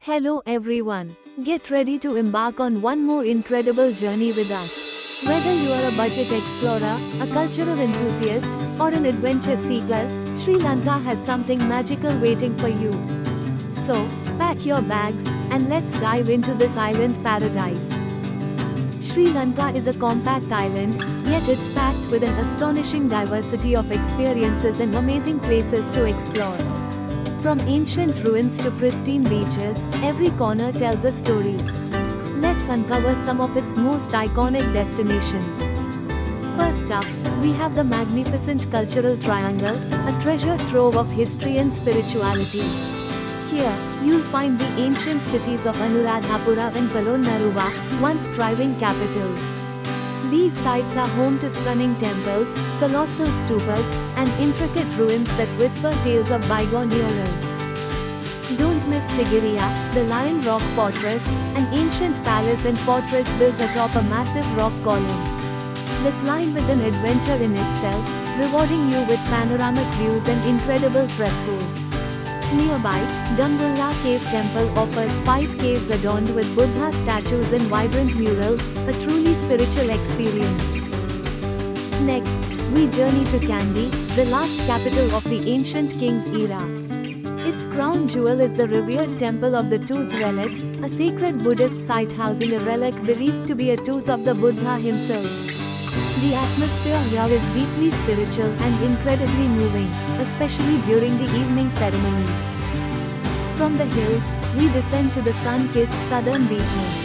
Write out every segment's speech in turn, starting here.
Hello everyone. Get ready to embark on one more incredible journey with us. Whether you are a budget explorer, a cultural enthusiast, or an adventure seeker, Sri Lanka has something magical waiting for you. So, pack your bags and let's dive into this island paradise. Sri Lanka is a compact island, yet it's packed with an astonishing diversity of experiences and amazing places to explore. From ancient ruins to pristine beaches, every corner tells a story. Let's uncover some of its most iconic destinations. First up, we have the magnificent Cultural Triangle, a treasure trove of history and spirituality. Here, you'll find the ancient cities of Anuradhapura and Polonnaruwa, once thriving capitals. These sites are home to stunning temples, colossal stupas, and intricate ruins that whisper tales of bygone eras. Don't miss Sigiriya, the Lion Rock Fortress, an ancient palace and fortress built atop a massive rock column. The climb is an adventure in itself, rewarding you with panoramic views and incredible frescoes. Nearby, Dambulla Cave Temple offers 5 caves adorned with Buddha statues and vibrant murals, a truly spiritual experience. Next, we journey to Kandy, the last capital of the ancient king's era. Its crown jewel is the revered Temple of the Tooth Relic, a sacred Buddhist site housing a relic believed to be a tooth of the Buddha himself. The atmosphere here is deeply spiritual and incredibly moving, especially during the evening ceremonies. From the hills, we descend to the sun-kissed southern beaches.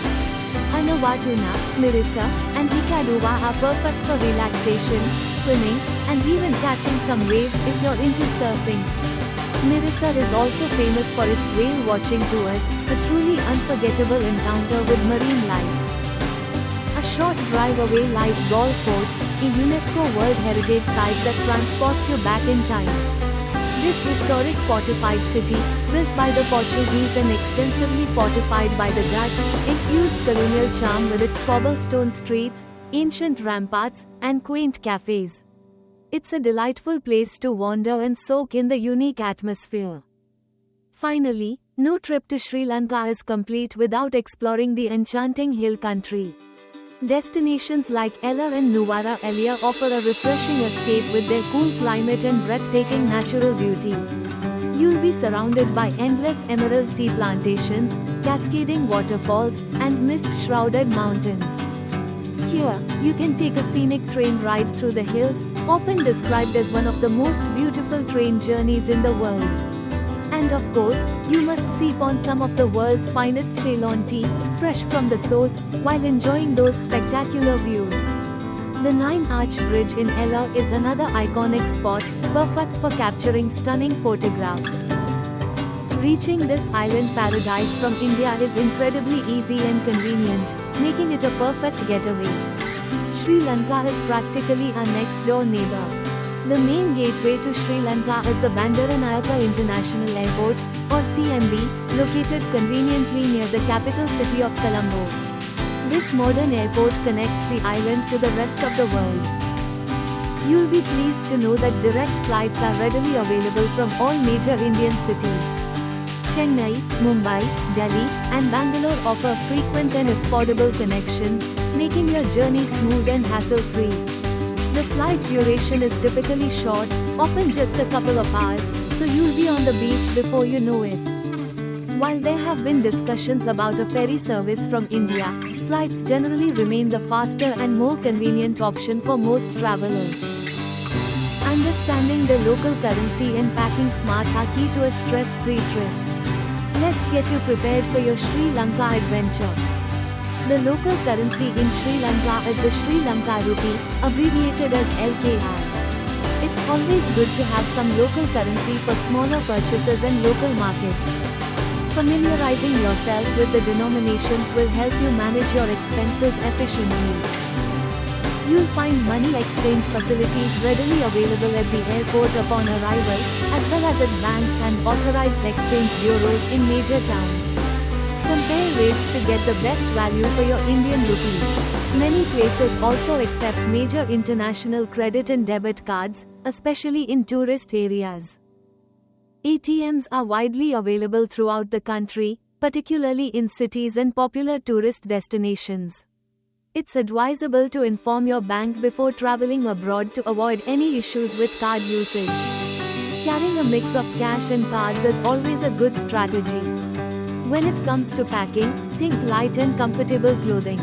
Anawatuna, Mirissa, and Ikaduwa are perfect for relaxation, swimming, and even catching some waves if you're into surfing. Mirissa is also famous for its whale-watching tours, a truly unforgettable encounter with marine life. A short drive away lies Galle Fort, a UNESCO World Heritage Site that transports you back in time. This historic fortified city, built by the Portuguese and extensively fortified by the Dutch, exudes colonial charm with its cobblestone streets, ancient ramparts, and quaint cafes. It's a delightful place to wander and soak in the unique atmosphere. Finally, no trip to Sri Lanka is complete without exploring the enchanting hill country. Destinations like Ella and Nuwara Eliya offer a refreshing escape with their cool climate and breathtaking natural beauty. You'll be surrounded by endless emerald tea plantations, cascading waterfalls, and mist-shrouded mountains. Here, you can take a scenic train ride through the hills, often described as one of the most beautiful train journeys in the world. And of course, you must sip on some of the world's finest Ceylon tea, fresh from the source, while enjoying those spectacular views. The Nine Arch Bridge in Ella is another iconic spot, perfect for capturing stunning photographs. Reaching this island paradise from India is incredibly easy and convenient, making it a perfect getaway. Sri Lanka is practically our next-door neighbor. The main gateway to Sri Lanka is the Bandaranaike International Airport, or CMB, located conveniently near the capital city of Colombo. This modern airport connects the island to the rest of the world. You'll be pleased to know that direct flights are readily available from all major Indian cities. Chennai, Mumbai, Delhi, and Bangalore offer frequent and affordable connections, making your journey smooth and hassle-free. The flight duration is typically short, often just a couple of hours, so you'll be on the beach before you know it. While there have been discussions about a ferry service from India, flights generally remain the faster and more convenient option for most travelers. Understanding the local currency and packing smart are key to a stress-free trip. Let's get you prepared for your Sri Lanka adventure. The local currency in Sri Lanka is the Sri Lanka rupee, abbreviated as LKR. It's always good to have some local currency for smaller purchases and local markets. Familiarizing yourself with the denominations will help you manage your expenses efficiently. You'll find money exchange facilities readily available at the airport upon arrival, as well as at banks and authorized exchange bureaus in major towns. Compare rates to get the best value for your Indian rupees. Many places also accept major international credit and debit cards, especially in tourist areas. ATMs are widely available throughout the country, particularly in cities and popular tourist destinations. It's advisable to inform your bank before traveling abroad to avoid any issues with card usage. Carrying a mix of cash and cards is always a good strategy. When it comes to packing, think light and comfortable clothing.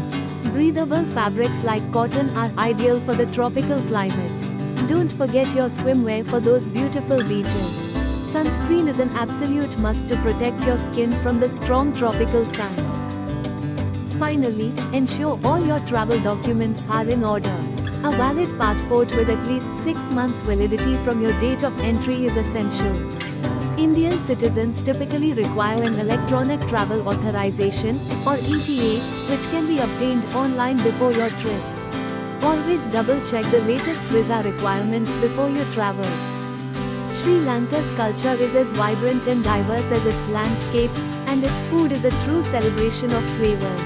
Breathable fabrics like cotton are ideal for the tropical climate. Don't forget your swimwear for those beautiful beaches. Sunscreen is an absolute must to protect your skin from the strong tropical sun. Finally, ensure all your travel documents are in order. A valid passport with at least 6 months validity from your date of entry is essential. Indian citizens typically require an electronic travel authorization, or ETA, which can be obtained online before your trip. Always double-check the latest visa requirements before you travel. Sri Lanka's culture is as vibrant and diverse as its landscapes, and its food is a true celebration of flavors.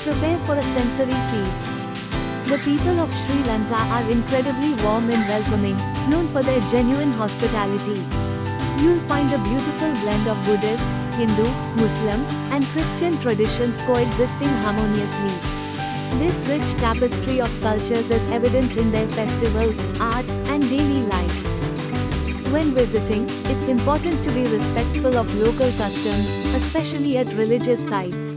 Prepare for a sensory feast. The people of Sri Lanka are incredibly warm and welcoming, known for their genuine hospitality. You'll find a beautiful blend of Buddhist, Hindu, Muslim, and Christian traditions coexisting harmoniously. This rich tapestry of cultures is evident in their festivals, art, and daily life. When visiting, it's important to be respectful of local customs, especially at religious sites.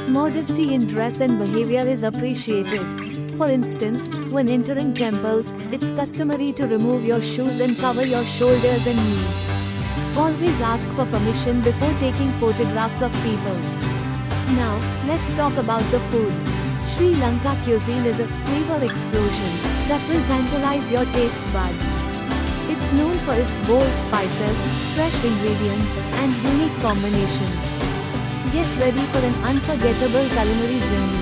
Modesty in dress and behavior is appreciated. For instance, when entering temples, it's customary to remove your shoes and cover your shoulders and knees. Always ask for permission before taking photographs of people. Now, let's talk about the food. Sri Lanka cuisine is a flavor explosion that will tantalize your taste buds. It's known for its bold spices, fresh ingredients, and unique combinations. Get ready for an unforgettable culinary journey.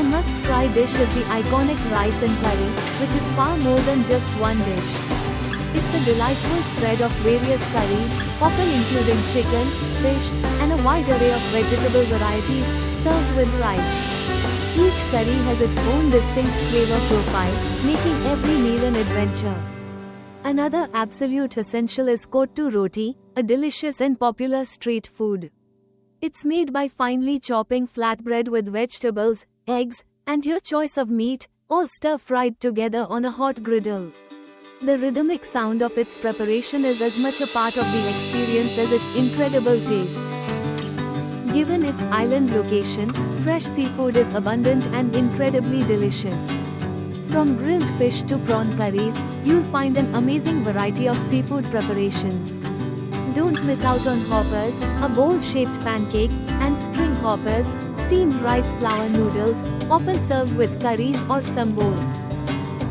A must-try dish is the iconic rice and curry, which is far more than just one dish. It's a delightful spread of various curries, often including chicken, fish, and a wide array of vegetable varieties, served with rice. Each curry has its own distinct flavor profile, making every meal an adventure. Another absolute essential is kottu roti, a delicious and popular street food. It's made by finely chopping flatbread with vegetables, eggs, and your choice of meat, all stir-fried together on a hot griddle. The rhythmic sound of its preparation is as much a part of the experience as its incredible taste. Given its island location, fresh seafood is abundant and incredibly delicious. From grilled fish to prawn curries, you'll find an amazing variety of seafood preparations. Don't miss out on hoppers, a bowl-shaped pancake, and string hoppers, steamed rice flour noodles, often served with curries or sambol.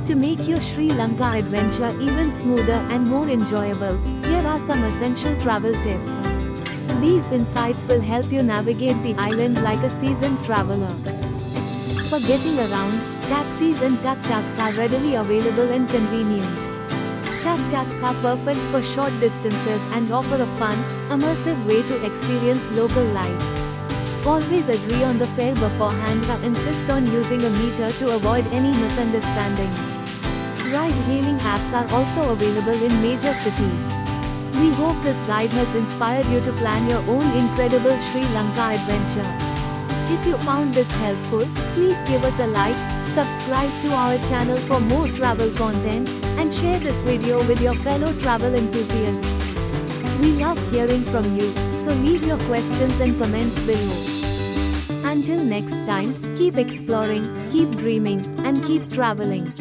To make your Sri Lanka adventure even smoother and more enjoyable, here are some essential travel tips. These insights will help you navigate the island like a seasoned traveler. For getting around, taxis and tuk-tuks are readily available and convenient. Tuk-tuks are perfect for short distances and offer a fun, immersive way to experience local life. Always agree on the fare beforehand and insist on using a meter to avoid any misunderstandings. Ride-hailing apps are also available in major cities. We hope this guide has inspired you to plan your own incredible Sri Lanka adventure. If you found this helpful, please give us a like, subscribe to our channel for more travel content, and share this video with your fellow travel enthusiasts. We love hearing from you, so leave your questions and comments below. Until next time, keep exploring, keep dreaming, and keep traveling.